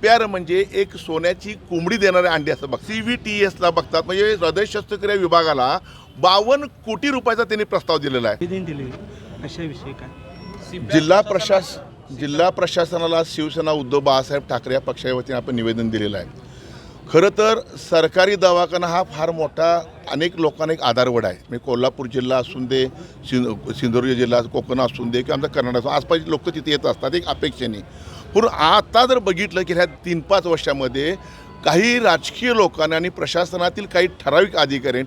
CPR म्हणजे एक सोन्याची कोंबडी देणारे अंडे असं बघ. CVTSला बघतात म्हणजे हृदय शस्त्रक्रिया विभागाला 52 कोटी रुपयाचा त्यांनी प्रस्ताव दिलेला आहे. अशाविषयी काय जिल्हा प्रशासनाला शिवसेना उद्धव बाळासाहेब ठाकरे या पक्षाच्या वतीने आपण निवेदन दिलेलं आहे. खरं तर सरकारी दवाखाना हा फार मोठा अनेक लोकांना एक आधारवड आहे. म्हणजे कोल्हापूर जिल्हा असून दे, सिंधुदुर्ग जिल्हा, कोकण असून दे किंवा आमचा कर्नाटक असून आसपासचे लोक तिथे येत असतात एक अपेक्षेने. पण आता जर बघितलं की ह्या 3-5 वर्षामध्ये काही राजकीय लोकांनी आणि प्रशासनातील काही ठराविक अधिकारी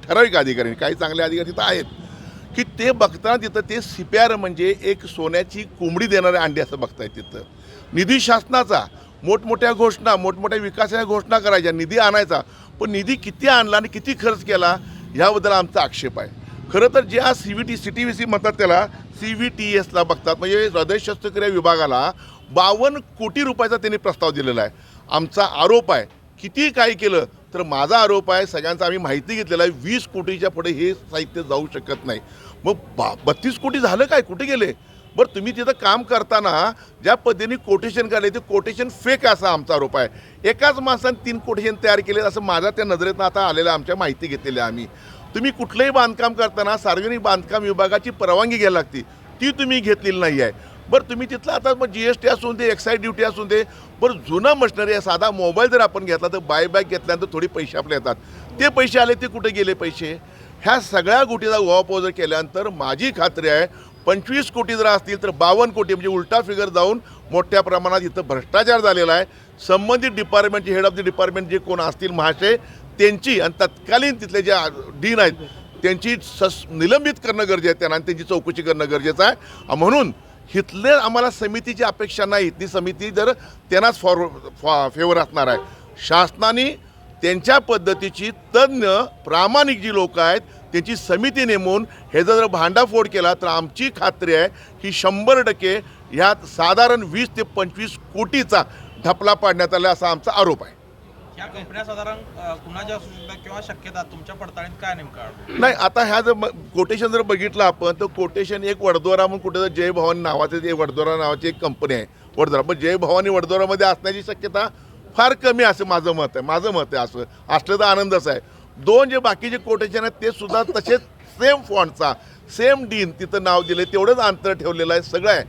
काही चांगले अधिकारी तिथं आहेत की ते बघताना तिथं ते CPR म्हणजे एक सोन्याची कोंबडी देणारे अंडे असं बघतायत. तिथं निधी शासनाचा मोठमोठ्या घोषणा, मोठमोठ्या विकासाच्या घोषणा करायच्या, निधी आणायचा, पण निधी किती आणला आणि किती खर्च केला याबद्दल आमचा आक्षेप आहे. खरं तर ज्या CTVC म्हणतात त्याला CVTSला बघतात म्हणजे हृदय शस्त्रक्रिया विभागाला 52 कोटी रुपयाचा त्यांनी प्रस्ताव दिलेला आहे. आमचा आरोप आहे किती काय केलं तर माझा आरोप आहे सगळ्यांचा आम्ही माहिती घेतलेला आहे 20 कोटीच्या पुढे हे साहित्य जाऊ शकत नाही. मग 32 कोटी झालं काय, कुठे गेले? बरं तुम्ही तिथं काम करताना ज्या पद्धतीने कोटेशन काढले ते कोटेशन फेक असा आमचा आरोप आहे. एकाच माणसाने 3 कोटेशन तयार केले असं माझा त्या नजरेतनं आता आलेलं आमच्या माहिती घेतलेली आम्ही. तुम्ही कुठलंही बांधकाम करताना सार्वजनिक बांधकाम विभागाची परवानगी घ्यायला लागते, ती तुम्ही घेतलेली नाही आहे. बरं तुम्ही तिथलं आता मग GST असून दे, एक्साईज ड्युटी असून दे, बरं जुनं मशिनरी आहे, साधा मोबाईल जर आपण घेतला तर बायबॅक घेतल्यानंतर थोडी पैसे आपले येतात, ते पैसे आले ते कुठे गेले पैसे? ह्या सगळ्या गोष्टीचा उहापोह जर केल्यानंतर माझी खात्री आहे 25 कोटी जर असतील तर 52 कोटी म्हणजे उलटा फिगर जाऊन मोठ्या प्रमाणात इथं भ्रष्टाचार झालेला आहे. संबंधित डिपार्टमेंटचे हेड ऑफ द डिपार्टमेंट जे कोण असतील महाशय त्यांची आणि तत्कालीन तिथले जे डीन आहेत त्यांची निलंबित करणं गरजेचं आहे, त्यांना त्यांची चौकशी करणं गरजेचं आहे. म्हणून इथले आम्हाला समितीची अपेक्षा नाही. इथली समिती जर त्यांनाच फेवर असणार आहे. शासनाने त्यांच्या पद्धतीची तज्ज्ञ प्रामाणिक जी लोक आहेत त्यांची समिती नेमून ह्याचा जर भांडाफोड केला तर आमची खात्री आहे की 100% ह्यात साधारण 20 ते 25 कोटीचा ढपला पाडण्यात आला असा आमचा आरोप आहे. या कंपन्या साधारण कुणाच्या असू शकतात किंवा शक्यता तुमच्या पडताळणीत काय नेमकं नाही? आता ह्या जर कोटेशन जर बघितलं आपण तर कोटेशन एक वडोदरा म्हणून कुठे जय भवानी नावाचे जे वडोदरा नावाची एक कंपनी आहे वडोदरा, पण जय भवानी वडोदरामध्ये असण्याची शक्यता फार कमी असं माझं मत आहे. असं असलं तर आनंदच आहे. 2 जे बाकीचे कोटेशन आहेत ते सुद्धा तसेच सेम फॉन्टचा सेम डीन तिथं नाव दिले, तेवढंच अंतर ठेवलेलं आहे, सगळं आहे.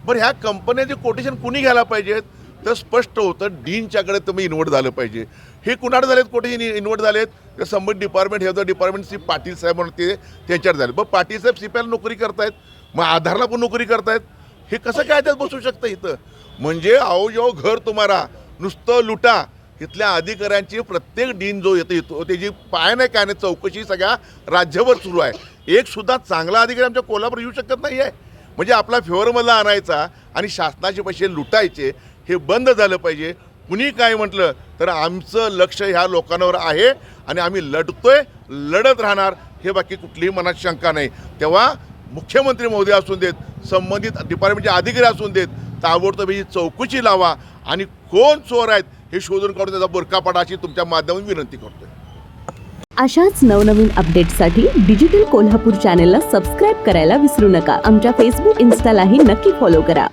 बरं ह्या कंपन्याचे कोटेशन कुणी घ्यायला पाहिजेत तर स्पष्ट होतं डीनच्याकडे तुम्ही इन्व्हर्ट झालं पाहिजे. हे कुणाकडे झालेत कोटेशन इन्व्हर्ट झालेत तर संबंधित डिपार्टमेंट हे डिपार्टमेंट सी पाटील साहेब म्हणून ते त्यांच्यावर झाले. बरं पाटील साहेब CPR नोकरी करतायत, मग आधारला पण नोकरी करतायत, हे कसं काय त्यात बसू शकतं इथं? म्हणजे आओ जो घर तुम्हाला नुसतं लुटा. इथल्या अधिकाऱ्यांची प्रत्येक डीन जो येतो त्याची पाय नाही काय नाही चौकशी सगळ्या राज्यभर सुरू आहे. एक सुद्धा चांगला अधिकारी आमच्या कोल्हापूर येऊ शकत नाही आहे. म्हणजे आपला फेवरमधला आणायचा आणि शासनाचे पैसे लुटायचे हे बंद झालं पाहिजे. कुणी काय म्हटलं तर आमचं लक्ष ह्या लोकांवर आहे आणि आम्ही लढत राहणार, हे बाकी कुठलीही मनात शंका नाही. तेव्हा मुख्यमंत्री महोदय असून देत, संबंधित डिपार्टमेंटचे अधिकारी असून देत, ताबडतोब ही चौकशी लावा आणि कोण चोर आहेत हे शोधून काढून त्याचा बुरका पाडा अशी तुमच्या माध्यमातून विनंती करतोय. अशाच नवनवीन अपडेट्ससाठी डिजिटल कोल्हापूर चॅनेलला सबस्क्राईब करायला विसरू नका. आमच्या फेसबुक, इन्स्टालाही नक्की फॉलो करा.